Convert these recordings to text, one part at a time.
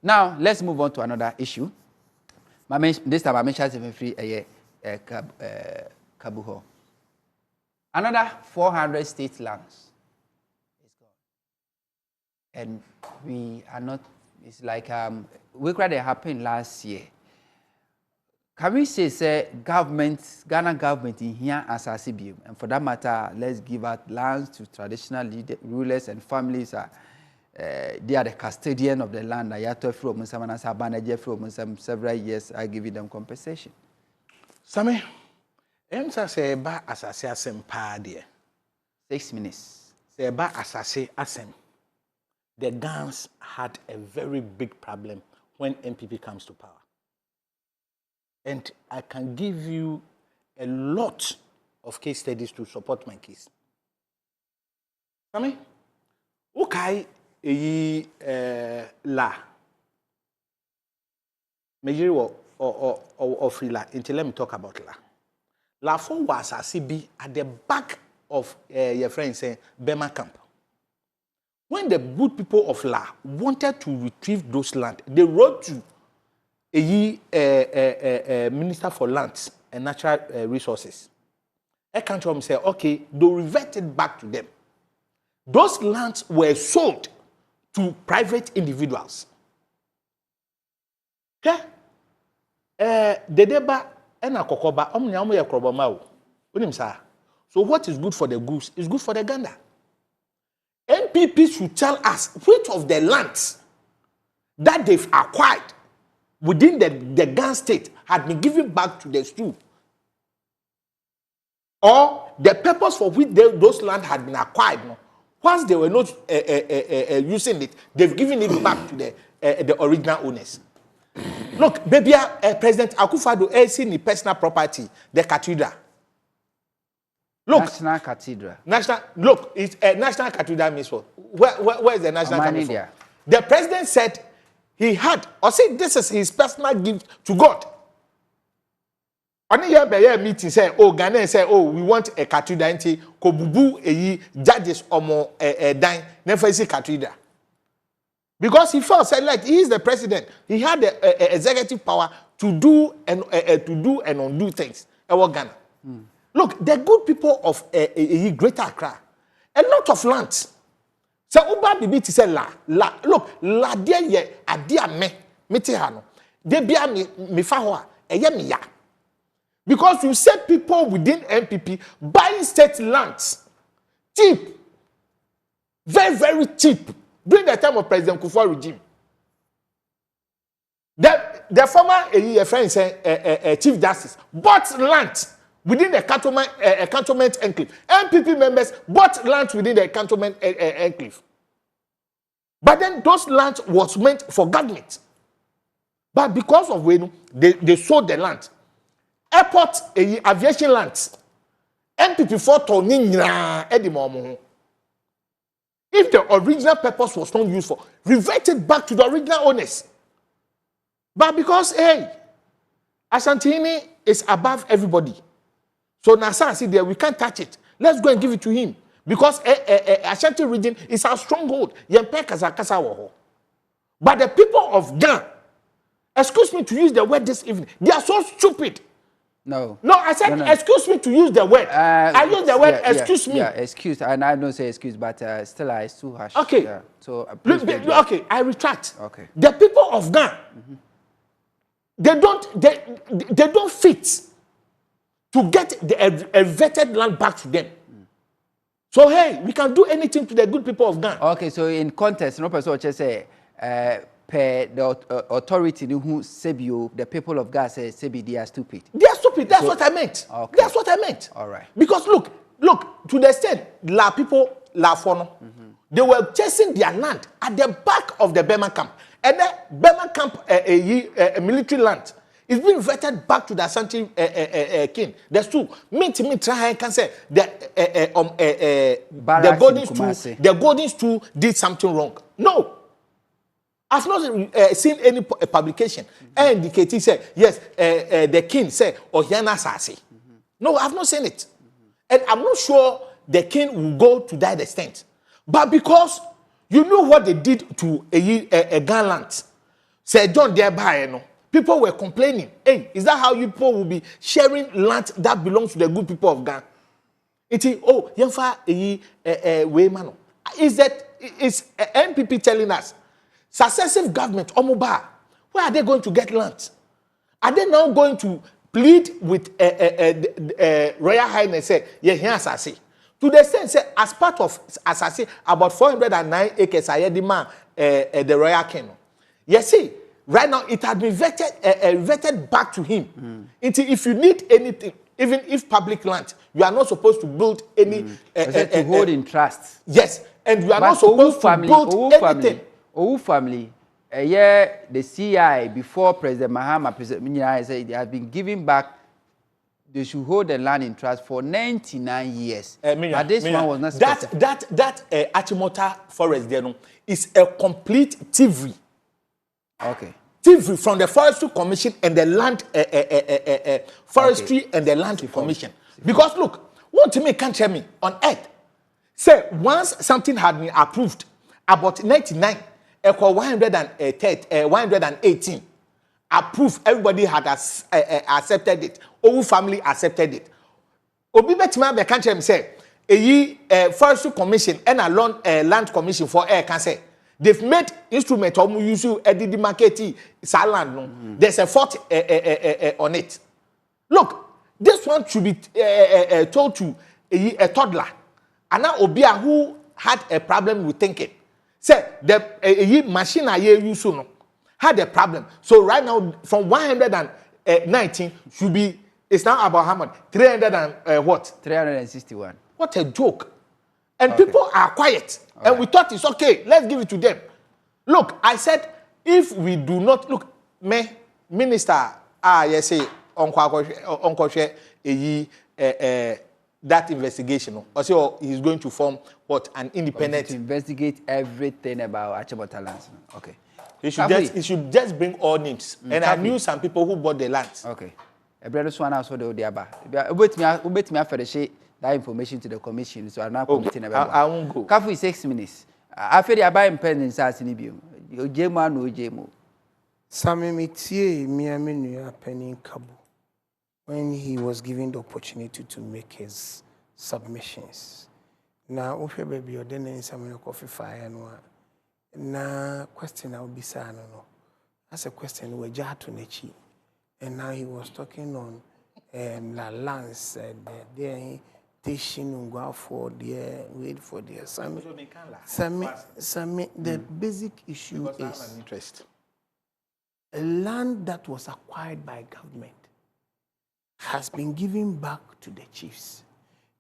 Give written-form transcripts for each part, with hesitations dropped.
Now, let's move on to another issue. This time, I mentioned free Kabuho. Another 400 state lands is gone. And we are not, it's like, we cried it happened last year. Can we say Ghana government in here as a CBU? And for that matter, let's give out lands to traditional rulers and families. They are the custodian of the land. I have to from several years. I give them compensation. Sammy, Emsa say ba asase asem pa de. 6 minutes. Say ba asase asem. The Ghanaians had a very big problem when MPP comes to power. And I can give you a lot of case studies to support my case. Sammy, okay. La Major or free la until let me talk about la. La for was a CB at the back of your friend saying Bema camp. When the good people of La wanted to retrieve those land, they wrote to a minister for lands and natural resources. I can't tell them say, okay, they reverted back to them. Those lands were sold to private individuals. Okay? The deba ena kokoba omnya ye kroboma o. Unim sa. So what is good for the goose is good for the gander. MPP should tell us which of the lands that they've acquired within the Ghana state had been given back to the stew. Or the purpose for which those land had been acquired. No? Once they were not using it, they've given it back to the original owners. Look, baby, President Akufo-Addo seen the personal property, the cathedral. Look, National Cathedral. Look, it's a National Cathedral means what? Where is the National Cathedral? The president said he had, or said this is his personal gift to God. Only here meeting say, oh, Ghana say, oh, we want a cathedral. Kobubu judges omo dine never see cathedral. Because he felt said like he is the president, he had the executive power to do and undo things. Ghana. Look, the good people of Greater Accra, a lot of lands. So Uba Bibi to say la. Look, la dia ye adia me te hano. De bia me fa me ya. Because you said people within MPP buying state lands cheap, very, very cheap during the time of President Kufuor regime. The former friend said, Chief Justice bought land within the cantonment enclave. MPP members bought land within the cantonment enclave. But then those lands was meant for government. But because of when they sold the land, airport aviation lands, MPP for if the original purpose was not used for, reverted back to the original owners. But because Asantehene is above everybody, so Nasa see there we can't touch it. Let's go and give it to him because Ashanti region is our stronghold. But the people of Ghana, excuse me to use the word this evening, they are so stupid. No, I said, no. Excuse me to use the word. I use the word, excuse me. Yeah, excuse. And I don't say excuse, but still I too harsh. Okay. Yeah. So, okay, I retract. Okay. The people of Ghana, they don't fit to get the vetted land back to them. So, hey, we can do anything to the good people of Ghana. Okay, so in context, no person just say, per the authority who Sebio, the people of Ghana say Sebi, they are stupid. They are stupid. That's what I meant. Okay. That's what I meant. All right. Because look, to the extent La people, La Fono, they were chasing their land at the back of the Bema camp. And the Bema camp, a military land, is being vetted back to the Asantehene king. There's two. Me try can say the Golden Stool did something wrong. No. I've not seen any publication indicating say yes, the king said Ohiana Sasi. No, I've not seen it, and I'm not sure the king will go to that extent. But because you know what they did to a Ghana land, Say John thereby, no. People were complaining. Hey, is that how you people will be sharing land that belongs to the good people of Ghana? It's oh, yemfa way man. Is NPP telling us successive government omoba? Where are they going to get land? Are they now going to plead with Royal Highness? Say yeah, here Asase. To the extent say as part of Asase, about 409 acres are the Royal Kingdom. Yes, see. Right now, it has been vetted back to him. If you need anything, even if public land, you are not supposed to build any. To hold in trust. Yes, and you are not supposed to build anything. Family, the CI before President Mahama, President Minya said they have been giving back. They should hold the land in trust for 99 years. But this one was not specific. That Achimota forest there is a complete thievery. Okay. Thievery from the Forestry Commission and the Land Forestry and the Land Commission. Because look, what to me can't tell me on earth. Say once something had been approved about 99, 118 approved, everybody had accepted it. All family accepted it. Obi betima be can't tell me say Forestry Commission and a Land Commission for air can say. They've made instruments of use edit market land. There's a fault on it. Look, this one should be told to a toddler. And now Obia who had a problem with thinking. Say the machine I use had a problem. So right now from 119 should be it's now about how much? 300 and what? 361. What a joke. And people are quiet. And we thought it's okay. Let's give it to them. Look, I said, if we do not look, minister, yes, say, that investigation. Also, he's going to form what an independent to investigate everything about Achimota lands. Okay. He should just bring all names. And I knew some people who bought the lands. Okay. A brother Swan also the Odiaba. Wait me after the shade. That information to the commission, so I'm now committing about. I won't go. Kafu 6 minutes. I feel you buy independence as in Ibium. You Jema no Jemo. Samimitie Miaminu penny in Kabu when he was given the opportunity to make his submissions. Now, Ofe baby, or then in some coffee fire and na question I'll be saying no. That's a question we just to Nechi, and now he was talking on La Lance there. Go for the wait for the Sami. The basic issue is a land that was acquired by government has been given back to the chiefs.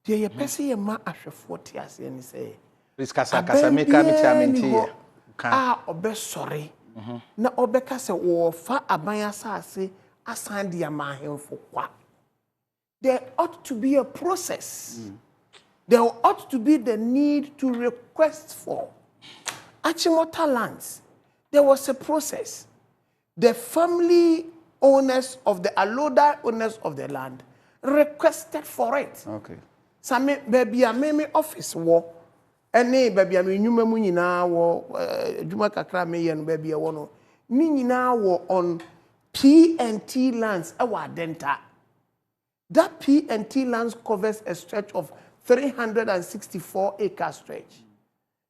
The person ma after 40 years and say obe sorry na obeka se wo fa aban asase asan dia mahemfo kwa. There ought to be a process. There ought to be the need to request for. Achimota lands, there was a process. The family owners of the Aloda owners of the land requested for it. Okay. Same baby ameme office wo. Ene baby ame nyuma mu nyina wo adwuma kakra me ye no baby wo no. Ni nyina wo on P&T lands ewa denta. That P&T lands covers a stretch of 364 acre stretch.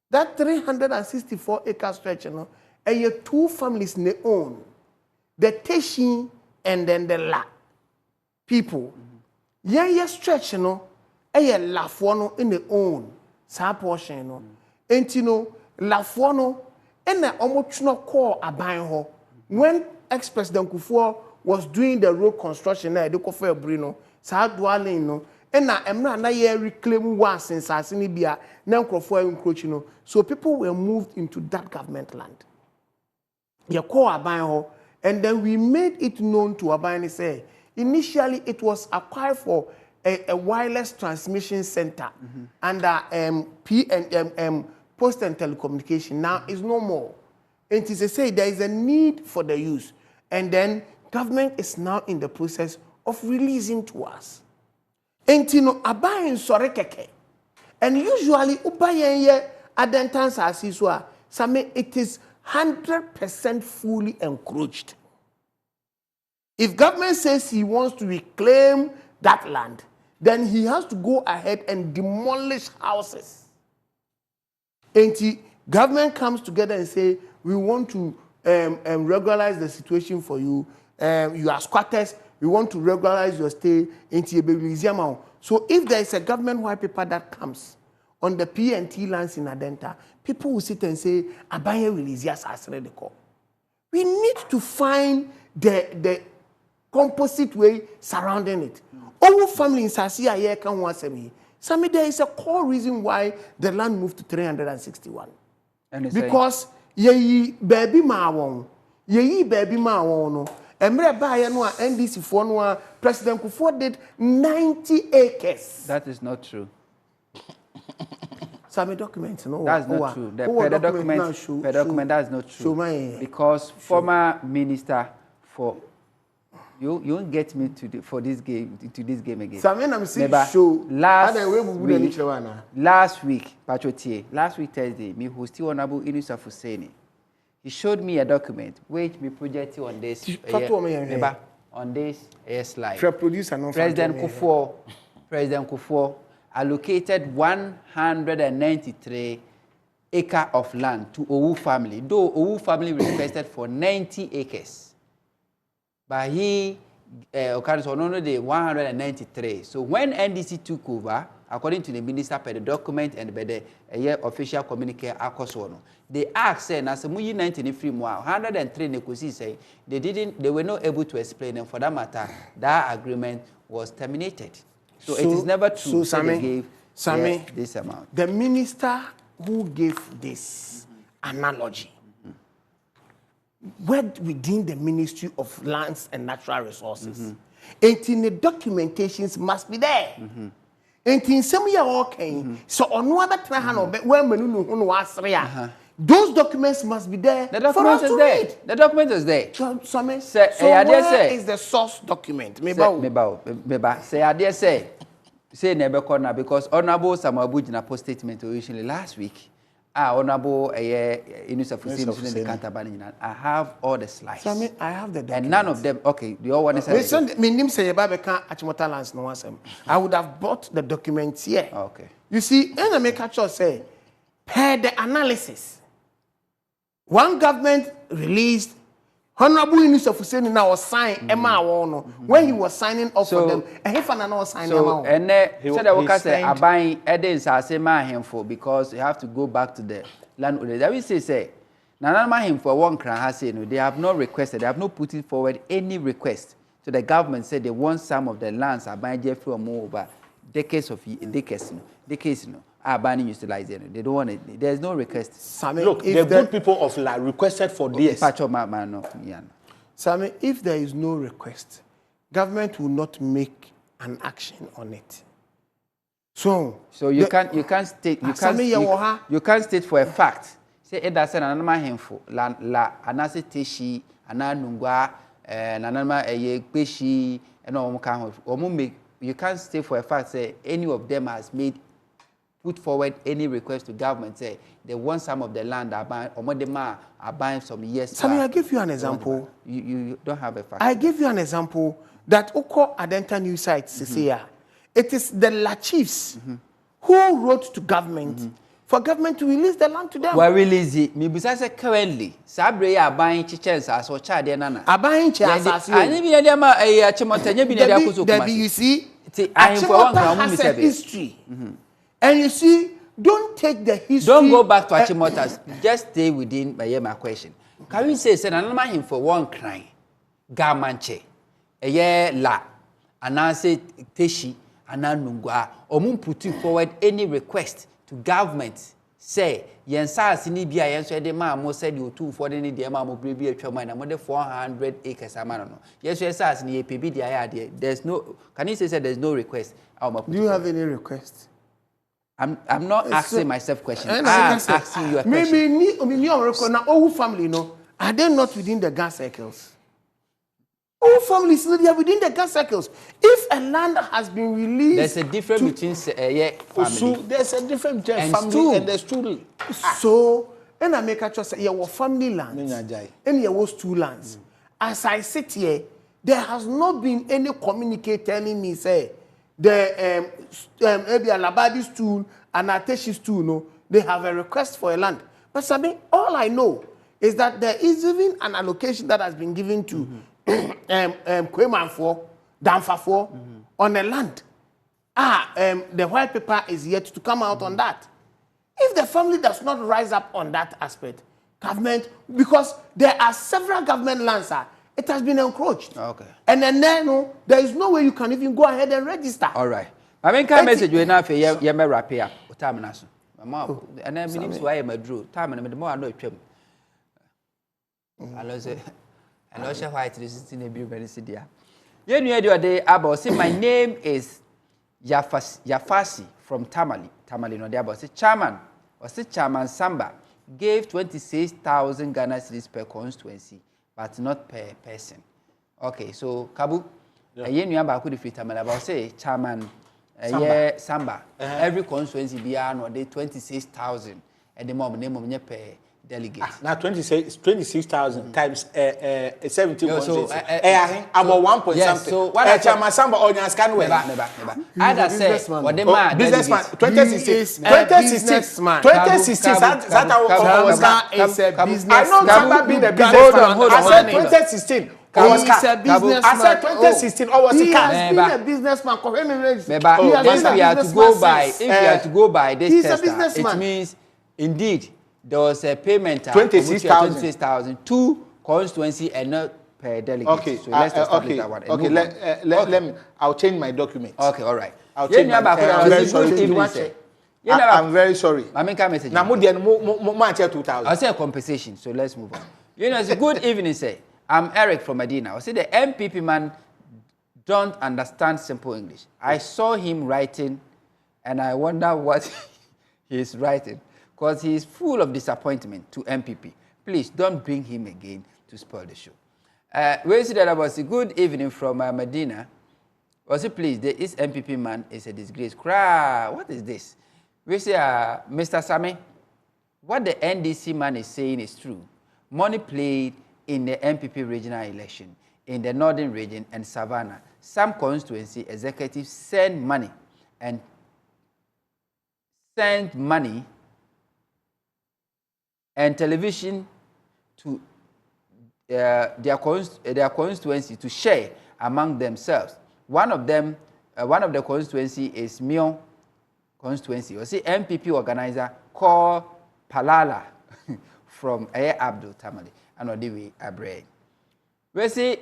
That 364 acre stretch, you know, and two families they own. The Teshin and then the La people. Yeah, stretch, you know, and Lafuano in the own. Sa portion, you know. And you know, Lafuano and the almost no call a buying ho. When ex-President Kufuor was doing the road construction there, they could Bruno, sa dwelling, no, and now I'm not reclaim once since I seen Libya, now encroaching. So people were moved into that government land. You call Abayo, and then we made it known to Abayo say, initially it was acquired for a wireless transmission center under Post and Telecommunication. Now it's no more. And it is to say there is a need for the use. And then government is now in the process of releasing to us. And you know, Abayo sorry keke. And usually, ubayenye adentans asiswa. Some it is 100% fully encroached. If government says he wants to reclaim that land, then he has to go ahead and demolish houses. And the government comes together and say, we want to regularize the situation for you. You are squatters. We want to regularize your stay into a. So if there is a government white paper that comes on the P&T lands in Adenta, people will sit and say, Abanye release yes as ready call. We need to find the composite way surrounding it. Our family in Sasia here can want me. Sami, there is a core reason why the land moved to 361. Because ye baby ma won, ye baby ma won. Emre Baye no NDC for no President Kufuor did 90 acres. That is not true. Some documents, no. That's not true. The document that is not true. Because former minister for you won't get me to this game again. I'm saying show last week Thursday, me who still honorable Asantehene. He showed me a document which we projected on this on this slide. President Kufuor allocated 193 acres of land to Owu family, though Owu family requested for 90 acres. But he only the 193. So when NDC took over, according to the minister per the document and by the official communique, they asked, saying, as a 93 more, 103 negotiations say they were not able to explain, and for that matter, that agreement was terminated. So it is never true. So they gave this amount. The minister who gave this analogy worked within the Ministry of Lands and Natural Resources. And in the documentations must be there. And in some year okay. So on one those documents must be there. The document is there. The document is there. So where is the source document? Say I dare say never corner because Honorable Samuel Bujina post statement originally last week. Honorable Asantehene. I have all the slides. I have the documents. And none of them, okay, the all one is I would have bought the documents here. Okay. You see, and I make a choice say, per the analysis, one government released Honorable Asantehene now was signed when he was signing up for them. And if I was signing and he said that we can say buying Edens as a man for because you have to go back to the landholders. I will say Nana him for one crown has said they have not requested, they have not put it forward any request. So the government said they want some of the lands are buying Jeffrey or more over decades. Are banning utilizing. They don't want it. There's no request. Look, the good people of La requested for this. Sammy, if there is no request, government will not make an action on it. So you can't state for a fact. Say it doesn't anama hemfo la anase teshi ananungwa nanama peshi and all make you can't state for a fact say any of them has put forward any request to government say they want some of the land are buying some years. Sammy, I give you an example. You don't have a fact. I give you an example that Oko Adenta news sites say it is the La Chiefs who wrote to government for government to release the land to them. Well, release it. Me bisa say currently Sabre are buying chichens as or child nana. Are buying chichens as you. Ani bi na dem a chimotanya bi na dia koso kuma. You see, Achimota has a history. And you see, don't take the history. Don't go back to Achimotas. Just stay within my question. Can you say another him for one crime? Gamanche. A year la. Ananse Teshi. Ananungwa. Or putting forward any request to government. Say, Yensa Sinibia, Yensa de Mamo said you 240 the Mamo Baby at your mind, and more 400 acres. Yes, yes, as in APB, the idea. There's no, can you say there's no request? Do you have any request? I'm not asking myself questions. I'm asking you a question. Maybe all family, no, are they not within the gas circles? All families, they are within the gas circles. If a land has been released, there's a difference between family. There's a difference between family and the student. So, And I make a choice, your family lands, and your two lands. As I sit here, there has not been any communique telling me, say, the maybe a Labadi stool and Ateshi stool, no, they have a request for a land. But I mean, all I know is that there is even an allocation that has been given to Kweman for, Danfa for, on a land. The white paper is yet to come out on that. If the family does not rise up on that aspect, government, because there are several government lands, it has been encroached. Okay. And then there is no way you can even go ahead and register. All right. I mean, can message you enough for you may wrap here. Time and answer. Mama, and then means why I'm a drew. Time and the more I know it. I lost a white resisting a beauty city. You knew the other day about say my name is Yafasi from Tamale. Tamale no there about say chairman or say chairman Samba gave 26,000 Ghana cedis per constituency, but not per person. Okay, so Kabu, you knew about the free Tamale about say chairman Samba. Every constituency be no they 26,000 and the more name of per delegate. Now 26,000 times 70 so about 1 point something. So what chairman Samba on your scan way. Either say what the man businessman 2016 Samba is a businessman. I know Samba being a businessman. I said 2016. He's a businessman. I said 2016. Oh, was he has been a businessman. If you have to go by this test, it means indeed there was a payment 26,000 to constituency and not per delegate. Okay, so let's establish that one. Okay, let me. I'll change my document. Okay, all right. I'll change my. I'm very sorry. I'm very sorry. I mean, can message. Now, more 2,000. I'll say a compensation. So let's move on. You know, it's a good evening. Say, I'm Eric from Medina. I say the MPP man don't understand simple English. I saw him writing, and I wonder what he's writing. Because he is full of disappointment to MPP. Please don't bring him again to spoil the show. We see that was a good evening from Medina. Was it please? This MPP man is a disgrace. What is this? We say, Mr. Sami, what the NDC man is saying is true. Money played in the MPP regional election in the northern region and Savannah. Some constituency executives send money and television to their constituency to share among themselves. One of the constituency is Mio constituency. You see, MPP organizer called Palala from Abdul Tamale and Odiwe Abre. We see,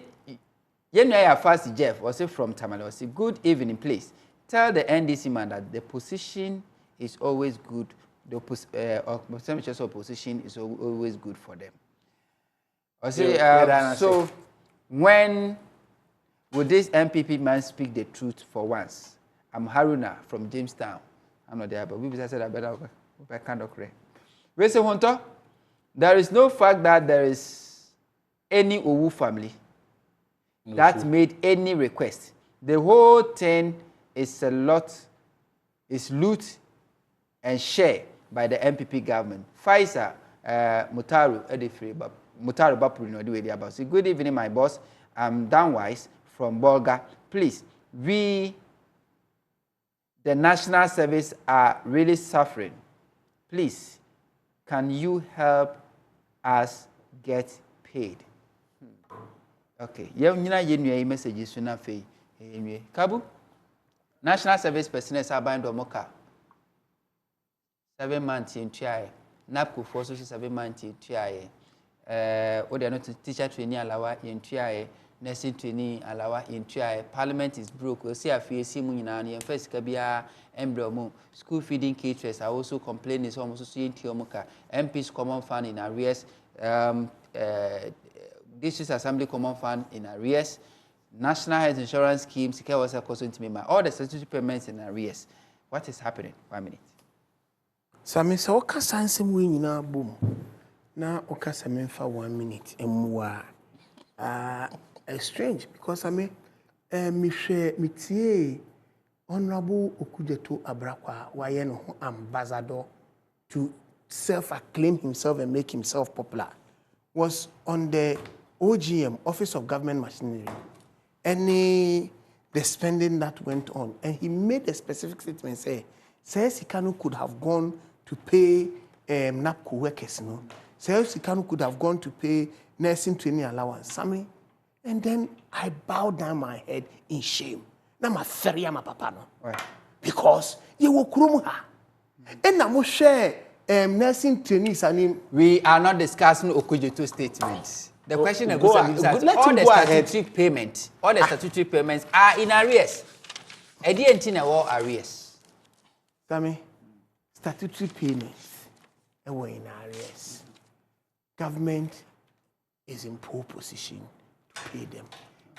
first Jeff was from Tamale. Was good evening, please. Tell the NDC man that the position is always good. The opposition is always good for them. So when will this MPP man speak the truth for once? I'm Haruna from Jamestown. I'm not there, but we said I better kind of correct. We say, Hunter, there is no fact that there is any Owu family that made any request. The whole thing is loot and share by the MPP government. Faisal Mutaru Edifri Mutaru Bapuri no do about. So good evening, my boss. I'm Danwise from Bolga. Please, we the national service are really suffering. Please, can you help us get paid? Okay. You messages na fe. Kabu. National service personnel are buying domoka. 7 months in TIA. NAPCO for social 7 months in TIA. Or they are not teacher training alawa in TIA. Nursing training alawa in TIA. Parliament is broke. We'll see a few simunina and first kabia embryo. School feeding caterers are also complaining. So almost seeing Tiomoka. MP's common fund in arrears. District Assembly common fund in arrears. National health insurance schemes. All the statutory payments in arrears. What is happening? 1 minute. Sami sa oka sanse mu nyina bom na oka sami fa 1 minute emwa strange because me hwe metie honorable Okujeto Abrakwa waye no ambassador to self-acclaim himself and make himself popular was on the OGM, Office of Government Machinery, the spending that went on. And he made a specific statement, says Sikanu could have gone to pay NAPCO workers, says Sikanu could have gone to pay nursing training allowance. And then I bowed down my head in shame. Now my ferry my papa no. Because you will krum ha. And now mo share nursing trainees. We are not discussing Okujetu statements. The question is all the statutory payments, are in arrears. War arrears. Sammy, statutory payments are in arrears. Government is in poor position to pay them.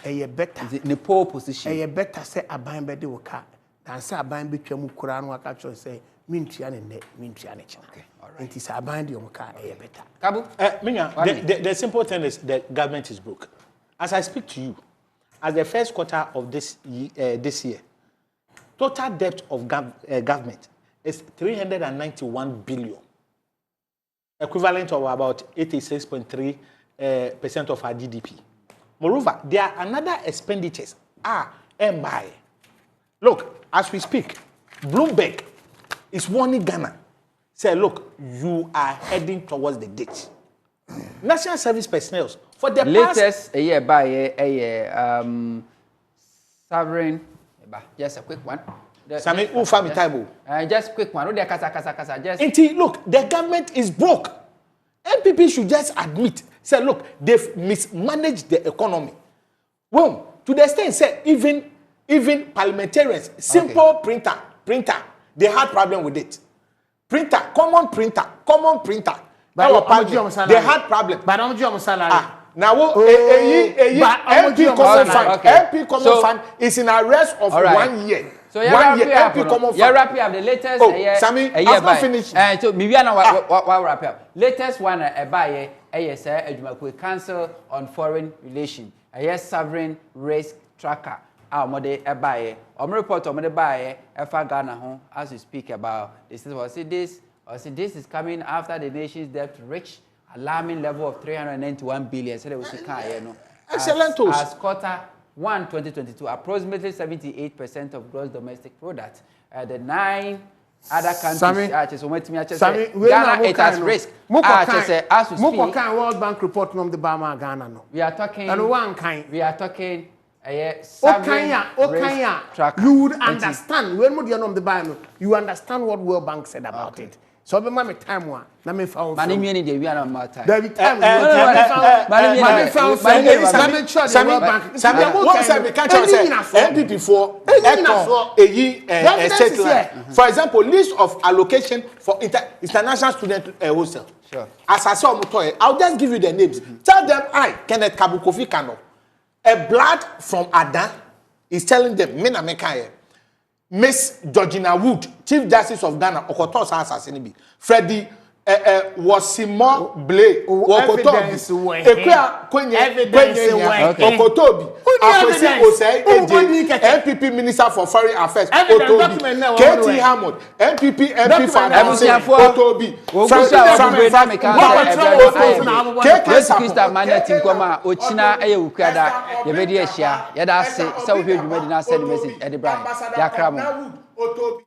A better in the poor position. A better say a bind by the worker than say a bind between Mukuran or actually say Mintian and Mintian. Okay, all right. It is a bind your car a better. Kabu, the simple thing is the government is broke. As I speak to you, as the first quarter of this year, total debt of government is 391 billion, equivalent of about 86.3% of our GDP. Moreover, there are another expenditures MI. Look, as we speak, Bloomberg is warning Ghana. Say, look, you are heading towards the ditch. National service personnel for the latest a year by a sovereign. Just a quick one. Sami, who family table? Just quick one. Just. Look, the government is broke. MPP should just admit. Say, look, they've mismanaged the economy. Well, to the extent, say, even parliamentarians, simple printer, they had problem with it. Common printer. But they had problem. But I'm doing salary. Now, MP common fund is in arrest of 1 year. So 1 year MP common fund. You wrap up the latest. Sammy, I've not finished. So maybe I know what wrap up. Latest one buy a Council on Foreign Relations. A sovereign risk tracker. Our mode buy report on the buy Ghana home as we speak about this. This is coming after the nation's debt reached alarming level of 391 billion. So they will see excellent tools. As quarter 1 2022, approximately 78% of gross domestic product. The 9 other countries, Ghana it has risk. As we speak, World Bank report from the Bama Ghana. We are talking. And one kind. We are talking. You would understand when you on the Bible. You understand what World Bank said about it. So be my time one. Na me found. Mani me ni dey we are on my time. There be time. Mani found. Sami Bank. Sami what say we can't say MPP for state line. For example, list of allocation for international student hostel. Sure. As I saw Mutoye, I'll just give you the names. Tell them Kenneth Kabu Kofi Kano. A blood from Adan is telling them, Mina Mekaye, Miss Georgina Wood, Chief Justice of Ghana, Okoto's assassin, Freddie Wasimo Blay, evidence Okotobi, MPP Minister for Foreign Affairs, Okotobi, KT Hammond, MPP for Okotobi, Otobi.